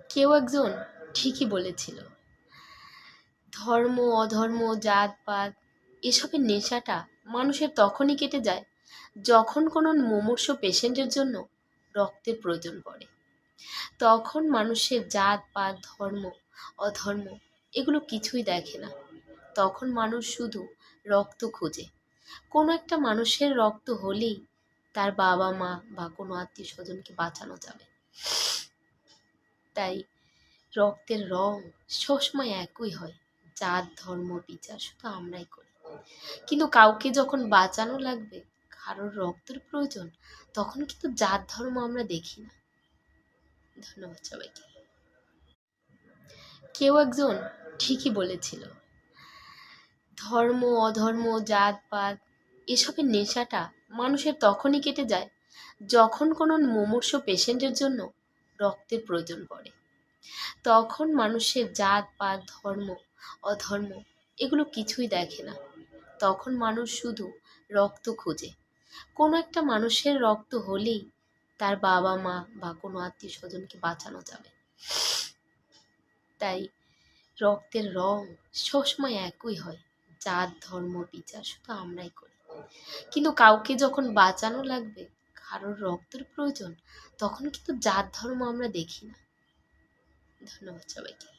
কেউ একজন ঠিকই বলেছিল, ধর্ম অধর্ম জাতপাত এসবের নেশাটা মানুষের তখনই কেটে যায় যখন কোনো মুমূর্ষু পেশেন্টের জন্য রক্তের প্রয়োজন পড়ে। তখন মানুষের জাতপাত ধর্ম অধর্ম এগুলো কিছুই দেখে না। তখন মানুষ শুধু রক্ত খোঁজে। কোনো একটা মানুষের রক্ত হলেই তার বাবা মা বা কোনো আত্মীয় স্বজনকে বাঁচানো যাবে। তাই রক্তের রং সবসময় একই হয়, জাত ধর্ম বিচার শুধু আমরাই করি। কিন্তু কাউকে যখন বাঁচানো লাগবে, কারোর রক্তের প্রয়োজন, তখন কিন্তু জাত ধর্ম আমরা দেখি না। ধন্যবাদ সবাইকে। কেউ একজন ঠিকই বলেছিল, ধর্ম অধর্ম জাতপাত এসবের নেশাটা মানুষের তখনই কেটে যায় যখন কোনো মুমূর্ষু পেশেন্টের জন্য রক্তের প্রয়োজন পড়ে। তখন মানুষের জাতপাত ধর্ম অধর্ম এগুলো কিছুই দেখে না। তখন মানুষ শুধু রক্ত খোঁজে। কোনো একটা মানুষের রক্ত হলেই তার বাবা মা বা কোনো আত্মীয় স্বজনকে বাঁচানো যাবে। তাই রক্তের রং সবসময় একই হয়, জাত ধর্ম বিচার শুধু আমরাই করি। কিন্তু কাউকে যখন বাঁচানো লাগবে, কারোর রক্তের প্রয়োজন, তখন কিন্তু জাত ধর্ম আমরা দেখি না। ধন্যবাদ সবাইকে।